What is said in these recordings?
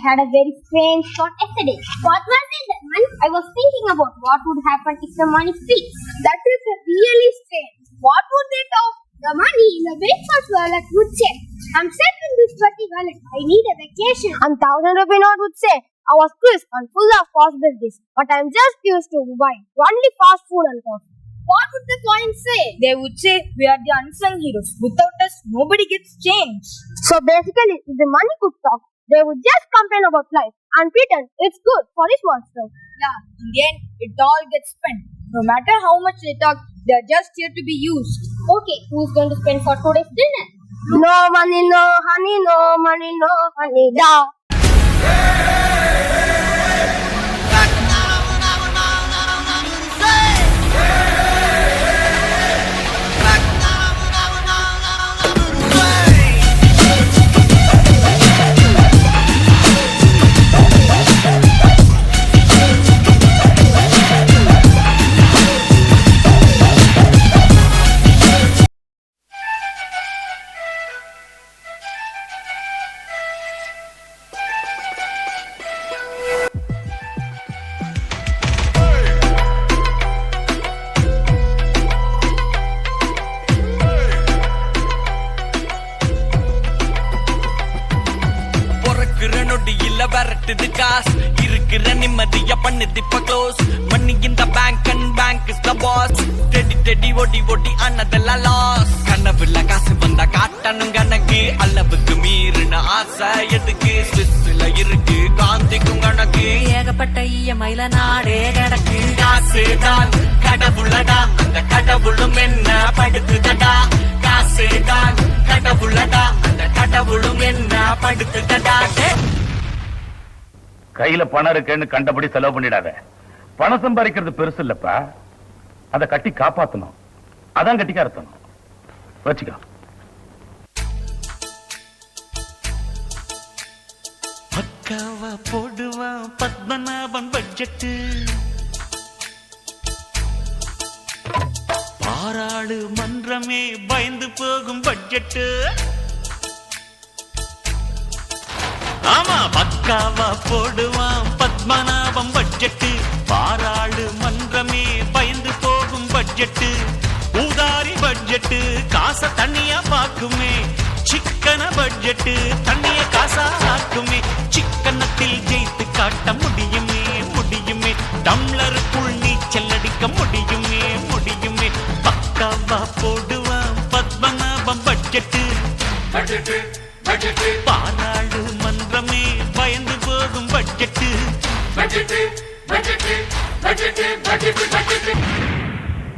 had a very strange thought yesterday. What was it, Dharman? I was thinking about what would happen if the money speaks. That is really strange. What would they talk? The money in the breakfast wallet would say, I'm set in this dirty wallet. I need a vacation. And 1,000 rupee note would say, I was crisp and full of possibilities, but I'm just used to buy only fast food and coffee. What would the coins say? They would say, we are the unsung heroes. Without us, nobody gets change. So basically, if the money could talk, they would just complain about life and pretend it's good for its monster. Yeah, in the end, it all gets spent. No matter how much they talk, they are just here to be used. Okay, who's going to spend for today's dinner? No money, no honey, no money, no honey, da. வரட்டுது காசு இருக்கிற நிம்மதிய பண்ணுது இப்ப close மணி இந்த bank and bank is the boss டெடி டெடி ஒடி ஒடி ஆனதெல்லாம் லாஸ் கனவுல காசு வந்தா காட்டணும் கணக்கு அளவுக்கு மீறின ஆசை எதுக்கு ஸ்விஸ்ல இருக்கு காந்திக்கும் கணக்கு ஏகப்பட்ட இஎம்ஐல நாடே கிடக்கு காசு தான் கடவுளடா அந்த கடவுளும் என்ன படுத்துதடா காசு தான் கடவுளடா அந்த கடவுளும் என்ன படுத்துதடா கையில பணம் இருக்குன்னு கண்டபடி செலவு பண்ணிடாத. பணம் சம்பாதிக்கிறது பெருசு இல்லப்பா, அதை கட்டி காப்பாத்தணும். அதான் கட்டிக்காரத்தணும். வச்சுக்கோ. பக்காவா போடுவான் பத்மநாபன் பட்ஜெட், பாராளு மன்றமே பயந்து போகும் பட்ஜெட். ஆமா, பக்காவா போடுவான் பத்மநாபம் பட்ஜெட், பாராளு மன்றமே பயந்து போகும் பட்ஜெட். ஊதாரி பட்ஜெட் காசை தண்ணியா பாக்குமே, சிக்கன பட்ஜெட் தண்ணிய காசா ஆக்குமே. சிக்கனத்தில் ஜெயித்து காட்ட முடியுமே முடியுமே, டம்ளருக்குள் நீச்சல் அடிக்க முடியுமே முடியுமே. பக்காவா போடுவான் பத்மநாபம் பட்ஜெட், பாராளு மன்றமே பயந்து போகும் பட்ஜெட்.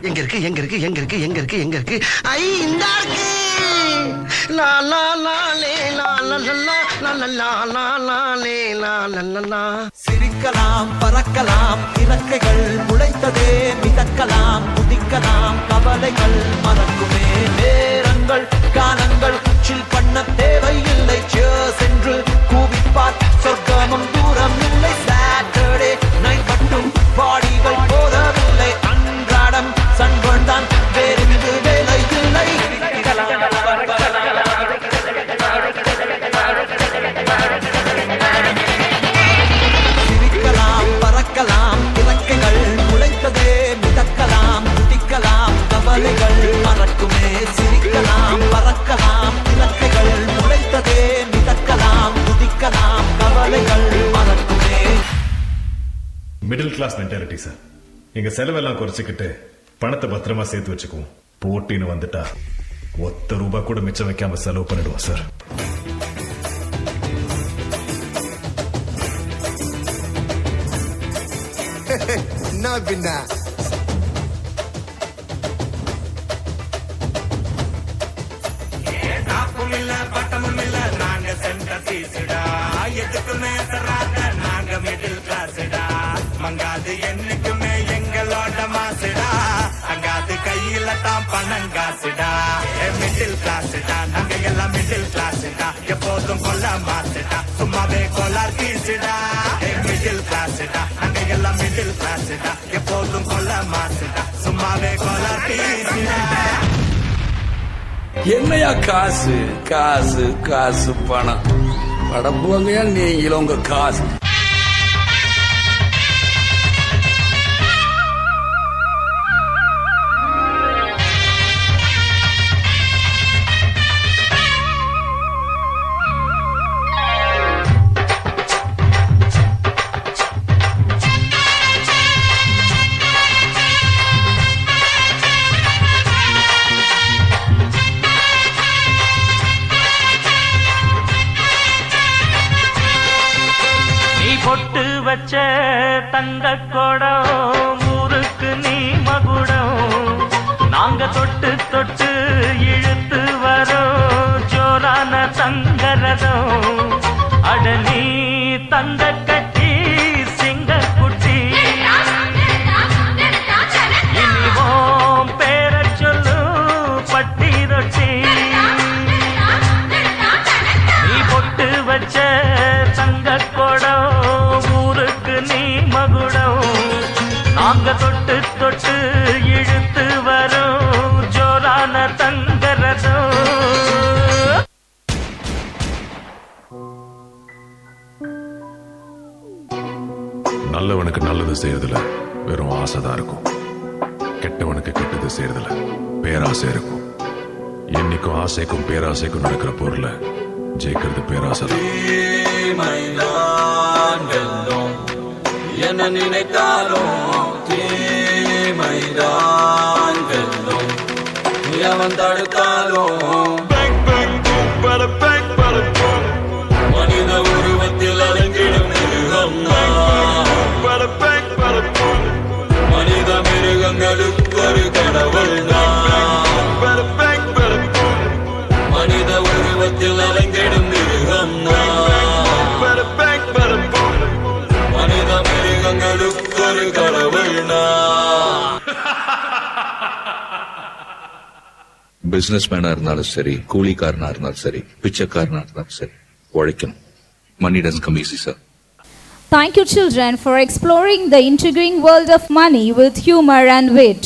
எங்க இருக்கு எங்க இருக்கு எங்க இருக்கு எங்க இருக்கு எங்க இருக்கு? ஐ இந்த இருக்கு. லா லா லா லே லா லா லா லா லா லா லா லே லா லா லா. சிரிக்கலாம் பறக்கலாம் இறக்கைகள் முளைத்ததே, மிதக்கலாம் குதிக்கலாம் கவலைகள் மறக்குமே. நேரங்கள் காலங்கள் சில் பண்ண தேவையில்லை, சென்று கூவிப்பார் சொர்க்கமும் தூரம் இல்லை. சாட்டர்டே நைட் மட்டும் பாடிகள் போதவில்லை, அன்றாடம் சண்பன் தான் வேறிருந்து வேலை இல்லை. சிரிக்கலாம் பறக்கலாம் இறக்கைகள் முளைத்ததே, மிதக்கலாம் குதிக்கலாம் கவலைகள் மறக்குமே. சிரிக்கலாம் பறக்கலாம் இறக்கைகள் முளைத்ததே, மிதக்கலாம் குதிக்கலாம் கவலைகள் மறக்குமே. Middle class mentality sir. எங்க செலவெல்லாம் குறைச்சிக்கிட்டு பணத்தை பத்திரமா சேர்த்து வச்சுக்குவோம். போட்டின்னு வந்துட்டா ஒத்த ரூபாய் கூட மிச்சம் வைக்காம செலவு பண்ணிடுவோம் சார். பின்ன பட்டமும் இல்ல நாங்க சென்டர் பீஸ்டா, எதுக்குமே தராத நாங்க மிடில் கிளாஸ்டா. மங்காது என்னைக்குமே எங்களோட மாசுடா, அங்காது கையில தான் பணம் காசுடா. மிடில் கிளாஸ்டா நாங்க எல்லாம் மிடில் கிளாஸ்டா, எப்போதும் கொல்ல மாசுடா, சும்மாவே கொலார் பீஸ்டா. மிடில் கிளாஸ்டா நாங்க எல்லாம் மிடில் கிளாஸ்டா, எப்போதும் கொல்ல மாசுடா, சும்மாவே கொலார் பீஸ்டா. என்னையா காசு காசு காசு பணம் படப்புவங்கயா நீங்களும் உங்க காசு. பொட்டு வச்ச தங்க கொடம் ஊருக்கு நீ மகுடம் நாங்க தொட்டு தொட்டு இழுத்து வரோம் ஜோரான தங்கரதம் அட நீ தங்க கட்டி சிங்க குட்டி இனிவோம் பேர சொல்லு பட்டி ரொட்டி நீ பொட்டு வச்ச தங்க கொடம் நீ மகுடம் நாங்க தொட்டு தொட்டு இழுத்து வரோம் ஜோரான தங்கரதம். நல்லவனுக்கு நல்லது செய்யறதுல வெறும் ஆசைதான் இருக்கும். கெட்டவனுக்கு கெட்டது செய்யறதுல பேராசை இருக்கும். என்னைக்கும் ஆசைக்கும் பேராசைக்கும் நடக்கிற பொருளை ஜெயிக்கிறது பேராசை. என்ன நினைத்தாலும் தீமைதான் வெல்லும் எவன் தடுத்தாலும் மனித உருவத்தில் அலங்கிடும் மிருகம் மனித மிருகங்களுக்கு ஒரு கடவுள் மனித உருவத்தில் அலங்கிடும் மிருகம் மனித மிருகங்களுக்கு ஒரு கடவுள். பிசினஸ் மேனா இருந்தாலும் சரி, கூலிக்காரனா இருந்தாலும் சரி, பிச்சைக்காரனா இருந்தாலும் சரி, உழைக்கணும். Money doesn't come easy, sir. Thank you, children, for exploring the intriguing world of money with humor and wit.